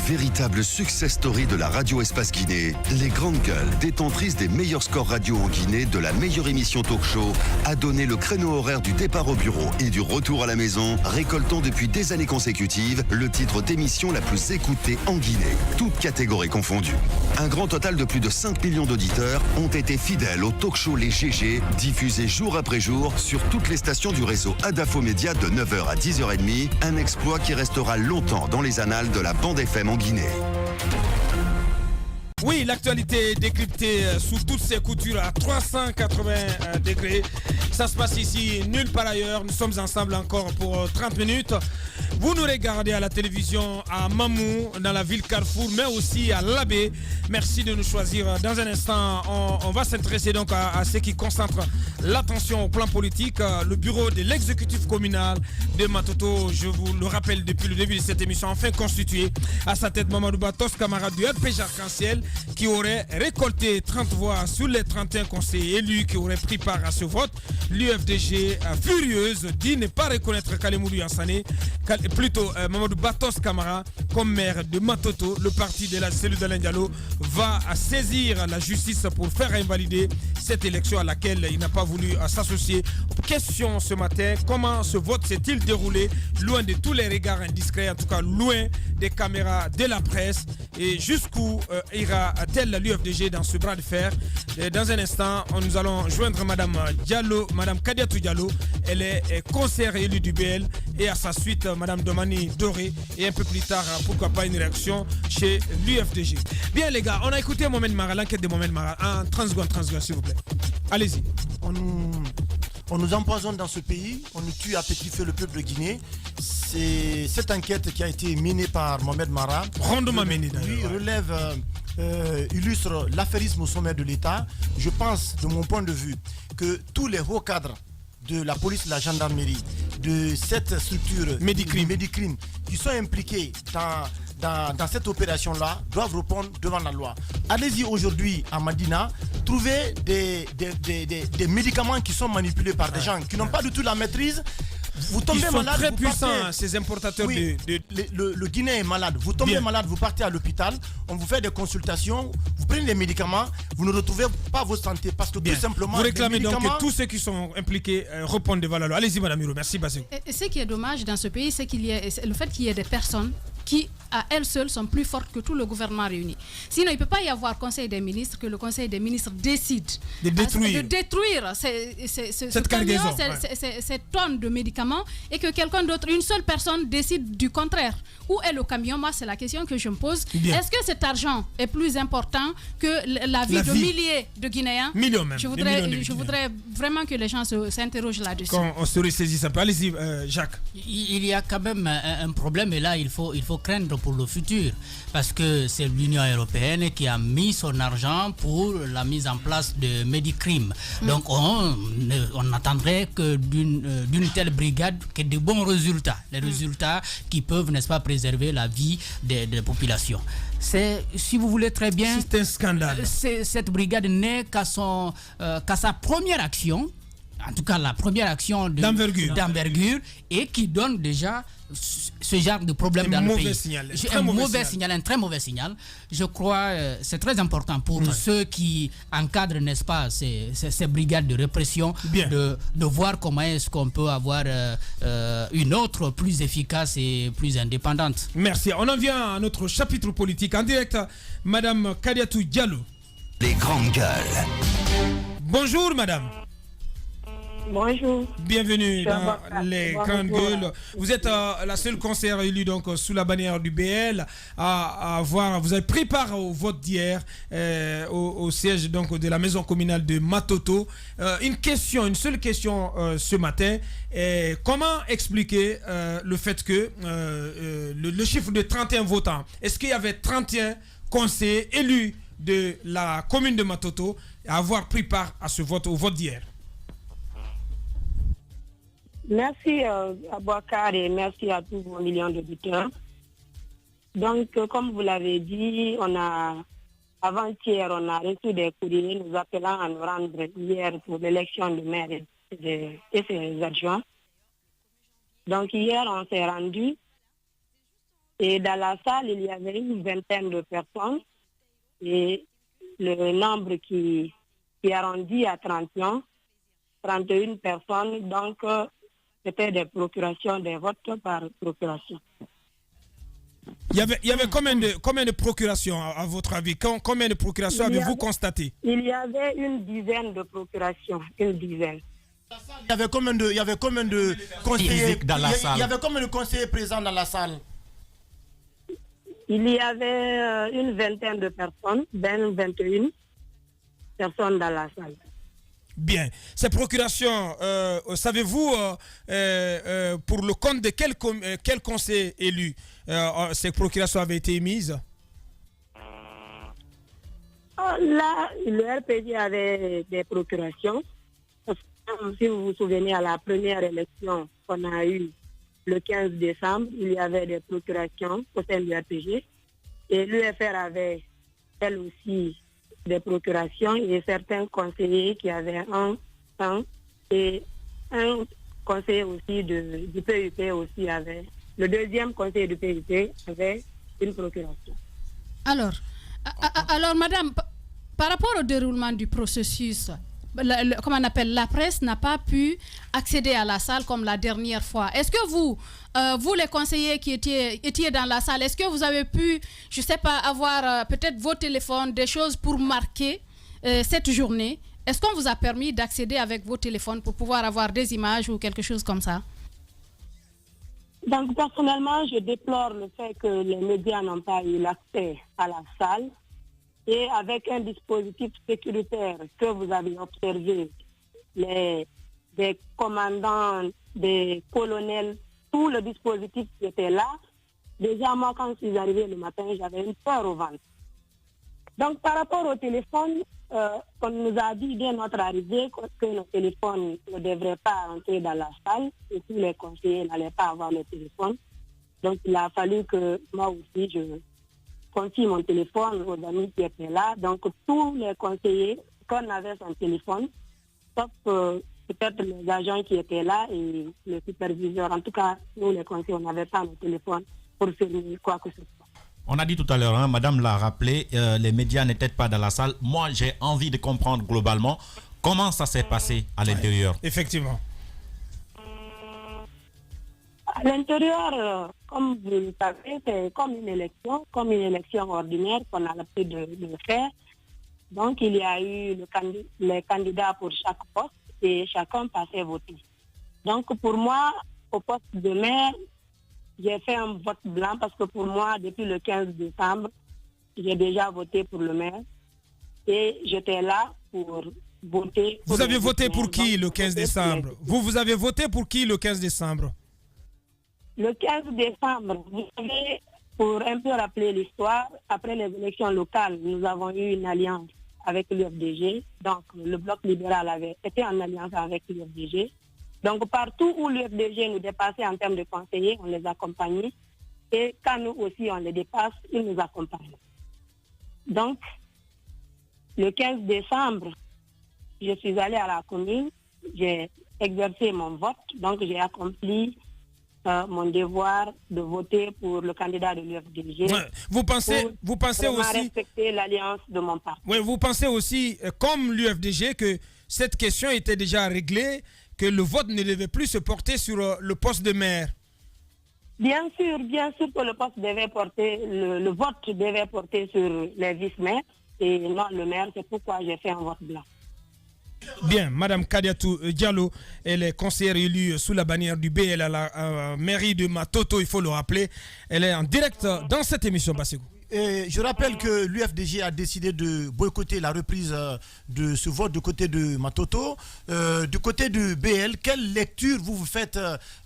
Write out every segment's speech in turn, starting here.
Véritable success story de la radio Espace Guinée, les grandes gueules, détentrices des meilleurs scores radio en Guinée, de la meilleure émission talk show, a donné le créneau horaire du départ au bureau et du retour à la maison, récoltant depuis des années consécutives le titre d'émission la plus écoutée en Guinée, toutes catégories confondues. Un grand total de plus de 5 millions d'auditeurs ont été fidèles au talk show Les GG, diffusé jour après jour sur toutes les stations du réseau Adafo Média de 9h à 10h30, un exploit qui restera longtemps dans les annales de la bande FM en Guinée. Oui, l'actualité décryptée sous toutes ses coutures à 380 degrés. Ça se passe ici, nulle part ailleurs. Nous sommes ensemble encore pour 30 minutes. Vous nous regardez à la télévision à Mamou, dans la ville Carrefour, mais aussi à Labé. Merci de nous choisir. Dans un instant, on va s'intéresser donc à ce qui concentre l'attention au plan politique. Le bureau de l'exécutif communal de Matoto, je vous le rappelle depuis le début de cette émission, enfin constitué. À sa tête, Mamadou Batos, camarade du RPG Arc-en-Ciel, qui aurait récolté 30 voix sur les 31 conseillers élus qui auraient pris part à ce vote. L'UFDG, furieuse, dit ne pas reconnaître Kalemoulou Yassane, plutôt Mamadou Batos Camara comme maire de Matoto. Le parti de la cellule d'Alain Diallo va saisir la justice pour faire invalider cette élection à laquelle il n'a pas voulu s'associer. Question ce matin, comment ce vote s'est-il déroulé loin de tous les regards indiscrets, en tout cas loin des caméras de la presse, et jusqu'où ira-t-elle l'UFDG dans ce bras de fer? Et dans un instant, nous allons joindre Madame Diallo, Madame Kadiatou Diallo. Elle est conseillère élue du BL, et à sa suite Madame Domani Doré, et un peu plus tard, pourquoi pas une réaction chez l'UFDG. Bien les gars, on a écouté Mohamed Mara, l'enquête de Mohamed Mara. En 30 secondes s'il vous plaît. Allez-y. On nous empoisonne dans ce pays, on nous tue à petit feu le peuple guinéen. C'est cette enquête qui a été menée par Mohamed Mara. Rondement menée d'ailleurs. Oui, relève, illustre l'affairisme au sommet de l'État. Je pense, de mon point de vue, que tous les hauts cadres de la police, de la gendarmerie, de cette structure Médicrime, qui sont impliqués dans cette opération-là, doivent répondre devant la loi. Allez-y aujourd'hui à Madina, trouver des médicaments qui sont manipulés par des gens qui n'ont pas du tout la maîtrise. Vous tombez Ils sont malade, très vous puissants, partez, ces importateurs le Guinéen est malade. Vous tombez malade, vous partez à l'hôpital, on vous fait des consultations, vous prenez des médicaments, vous ne retrouvez pas votre santé parce que tout simplement. Vous réclamez donc que tous ceux qui sont impliqués répondent devant la loi. Allez-y, Madame Miro, merci. Ce qui est dommage dans ce pays, c'est le fait qu'il y ait des personnes qui, à elles seules, sont plus fortes que tout le gouvernement réuni. Sinon, il ne peut pas y avoir Conseil des ministres, que le Conseil des ministres décide de détruire cette cargaison, ces tonnes de médicaments, et que quelqu'un d'autre, une seule personne, décide du contraire. Où est le camion? Moi, c'est la question que je me pose. Est-ce que cet argent est plus important que la vie de milliers de Guinéens? Millions même. Je voudrais vraiment que les gens s'interrogent là-dessus. Quand on se ressaisit un peu. Allez-y, Jacques. Il y a quand même un problème, et là, il faut craindre pour le futur, parce que c'est l'Union européenne qui a mis son argent pour la mise en place de Médicrime. Donc on n'attendrait que d'une telle brigade que de bons résultats, les résultats qui peuvent, n'est-ce pas, préserver la vie des populations. Si vous voulez très bien, c'est un scandale. Cette brigade n'est qu'à sa première action, en tout cas la première action d'envergure, et qui donne déjà ce genre de problème dans le pays. Un très mauvais signal. Je crois c'est très important pour ceux qui encadrent, n'est-ce pas, ces brigades de répression, de voir comment est-ce qu'on peut avoir une autre plus efficace et plus indépendante. Merci. On en vient à notre chapitre politique en direct. Madame Kadiatou Diallo. Les grandes gueules. Bonjour madame. Bonjour. Bienvenue dans les grandes gueules. Vous êtes la seule conseillère élue donc sous la bannière du BL à avoir. Vous avez pris part au vote d'hier au siège donc de la maison communale de Matoto. Une seule question ce matin. Comment expliquer le fait que le chiffre de 31 votants, est-ce qu'il y avait 31 conseillers élus de la commune de Matoto à avoir pris part à ce vote, au vote d'hier? Merci à Boakar et merci à tous vos millions d'auditeurs. Donc, comme vous l'avez dit, avant-hier, on a reçu des courriers nous appelant à nous rendre hier pour l'élection du maire et ses adjoints. Donc, hier, on s'est rendu Et dans la salle, il y avait une vingtaine de personnes. Et le nombre qui arrondit à 31 personnes. Donc, c'était des procurations, des votes par procuration. Il y avait combien de procurations, à votre avis? Combien de procurations avez-vous constaté? Il y avait une dizaine de procurations, une dizaine. Il y avait combien de conseillers dans la salle? Il y avait combien de conseillers présents dans la salle? Il y avait une vingtaine de personnes, 21 personnes dans la salle. Bien. Ces procurations, savez-vous pour le compte de quel conseil élu ces procurations avaient été émises? Là, le RPG avait des procurations. Si vous vous souvenez, à la première élection qu'on a eue le 15 décembre, il y avait des procurations au sein du RPG. Et l'UFR avait, elle aussi, des procurations et certains conseillers qui avaient un et un conseiller aussi du PUP aussi avait. Le deuxième conseiller du PUP avait une procuration. Alors madame, par rapport au déroulement du processus, comment on appelle, la presse n'a pas pu accéder à la salle comme la dernière fois. Est-ce que vous les conseillers qui étiez dans la salle, est-ce que vous avez pu, je ne sais pas, avoir peut-être vos téléphones, des choses pour marquer cette journée? Est-ce qu'on vous a permis d'accéder avec vos téléphones pour pouvoir avoir des images ou quelque chose comme ça? Donc personnellement, je déplore le fait que les médias n'ont pas eu l'accès à la salle. Et avec un dispositif sécuritaire que vous avez observé, des commandants, des colonels, tout le dispositif qui était là, déjà moi quand je suis arrivée le matin, j'avais une peur au ventre. Donc par rapport au téléphone, on nous a dit dès notre arrivée que nos téléphones ne devraient pas entrer dans la salle et tous les conseillers n'allaient pas avoir le téléphone. Donc il a fallu que moi aussi je confie mon téléphone aux amis qui étaient là. Donc, tous les conseillers, qu'on avait son téléphone, sauf peut-être les agents qui étaient là et le superviseur. En tout cas, nous, les conseillers, on n'avait pas nos téléphones pour filmer quoi que ce soit. On a dit tout à l'heure, madame l'a rappelé, les médias n'étaient pas dans la salle. Moi, j'ai envie de comprendre globalement comment ça s'est passé à l'intérieur. Effectivement. À l'intérieur, comme vous le savez, c'est comme une élection ordinaire qu'on a l'habitude de faire. Donc, il y a eu les candidats pour chaque poste et chacun passait voter. Donc, pour moi, au poste de maire, j'ai fait un vote blanc parce que pour moi, depuis le 15 décembre, j'ai déjà voté pour le maire et j'étais là pour voter. Vous avez voté pour qui le 15 décembre? Vous avez voté pour qui le 15 décembre? Le 15 décembre, vous savez, pour un peu rappeler l'histoire, après les élections locales, nous avons eu une alliance avec l'UFDG. Donc, le Bloc libéral avait été en alliance avec l'UFDG. Donc, partout où l'UFDG nous dépassait en termes de conseillers, on les accompagnait. Et quand nous aussi, on les dépasse, ils nous accompagnent. Donc, le 15 décembre, je suis allée à la commune, j'ai exercé mon vote, donc j'ai accompli mon devoir de voter pour le candidat de l'UFDG. Ouais. Vous pensez aussi respecter l'alliance de mon parti. Oui, vous pensez aussi, comme l'UFDG, que cette question était déjà réglée, que le vote ne devait plus se porter sur le poste de maire? Bien sûr que le poste devait porter, le vote devait porter sur les vice-maires et non le maire. C'est pourquoi j'ai fait un vote blanc. Bien, Madame Kadiatou Diallo, elle est conseillère élue sous la bannière du BL à la mairie de Matoto, il faut le rappeler. Elle est en direct dans cette émission, Bassegou. Et je rappelle que l'UFDG a décidé de boycotter la reprise de ce vote du côté de Matoto. Du côté du BL, quelle lecture vous faites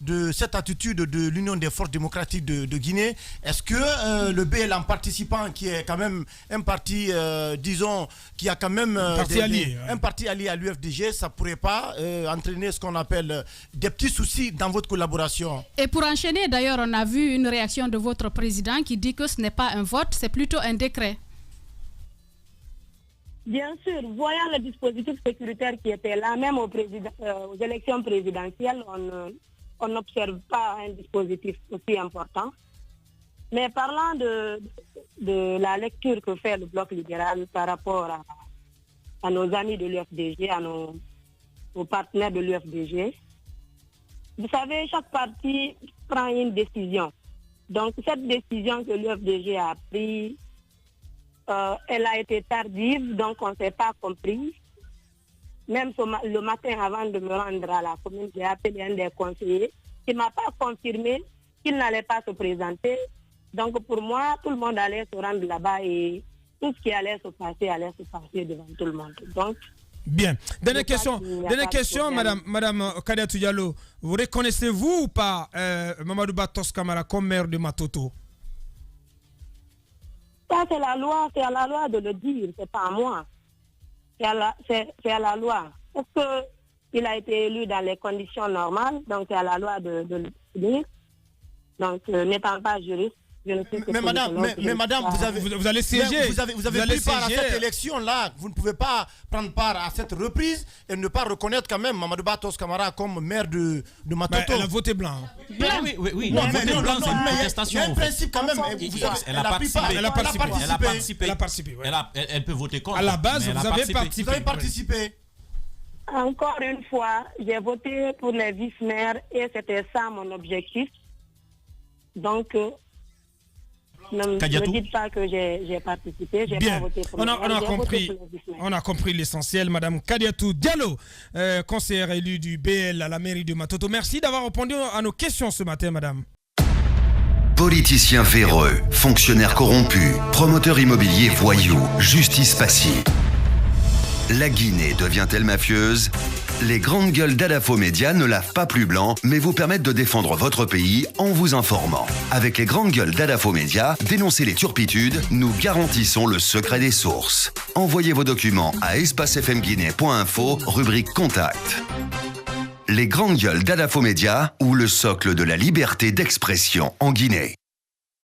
de cette attitude de l'Union des forces démocratiques de Guinée? Est-ce que le BL, en participant, qui est quand même un parti, disons, qui a quand même un parti allié à l'UFDG, ça ne pourrait pas entraîner ce qu'on appelle des petits soucis dans votre collaboration? Et pour enchaîner, d'ailleurs, on a vu une réaction de votre président qui dit que ce n'est pas un vote, c'est plutôt un décret. Bien sûr, voyant le dispositif sécuritaire qui était là, même aux élections présidentielles, on n'observe pas un dispositif aussi important. Mais parlant de la lecture que fait le Bloc libéral par rapport à nos amis de l'UFDG, aux partenaires de l'UFDG, vous savez, chaque parti prend une décision. Donc, cette décision que l'UFDG a prise, elle a été tardive, donc on ne s'est pas compris. Même le matin, avant de me rendre à la commune, j'ai appelé un des conseillers qui ne m'a pas confirmé qu'il n'allait pas se présenter. Donc, pour moi, tout le monde allait se rendre là-bas et tout ce qui allait se passer devant tout le monde. Donc, bien. Dernière question, Madame Kadiatou Diallo. Vous reconnaissez-vous ou pas Mamadou Batos Camara comme maire de Matoto? Ça, c'est la loi de le dire, c'est pas à moi. C'est à la loi. Parce qu'il a été élu dans les conditions normales, donc c'est à la loi de le dire. Donc, n'étant pas juriste, je ne sais mais madame, vous allez siéger. Vous avez pris part à cette élection-là. Vous ne pouvez pas prendre part à cette reprise et ne pas reconnaître quand même Mamadou Batos Camara comme maire de Matoto. Elle a voté blanc. Oui. Non, mais blanc, c'est une protestation. Il y a un principe quand même. Elle a participé. Elle peut voter contre. À la base, vous avez participé. Encore une fois, j'ai voté pour les vice-maires et c'était ça mon objectif. Donc, ne me dites pas que j'ai participé, j'ai pas voté pour on a compris l'essentiel. Madame Kadiatou Diallo, conseillère élue du BL à la mairie de Matoto. Merci d'avoir répondu à nos questions ce matin, madame. Politiciens véreux, fonctionnaires corrompus, promoteurs immobiliers voyous, justice passive. La Guinée devient-elle mafieuse? Les grandes gueules d'Adafo Média ne lavent pas plus blanc, mais vous permettent de défendre votre pays en vous informant. Avec les grandes gueules d'Adafo Média, dénoncez les turpitudes, nous garantissons le secret des sources. Envoyez vos documents à espacefmguinée.info, rubrique Contact. Les grandes gueules d'Adafo Média ou le socle de la liberté d'expression en Guinée.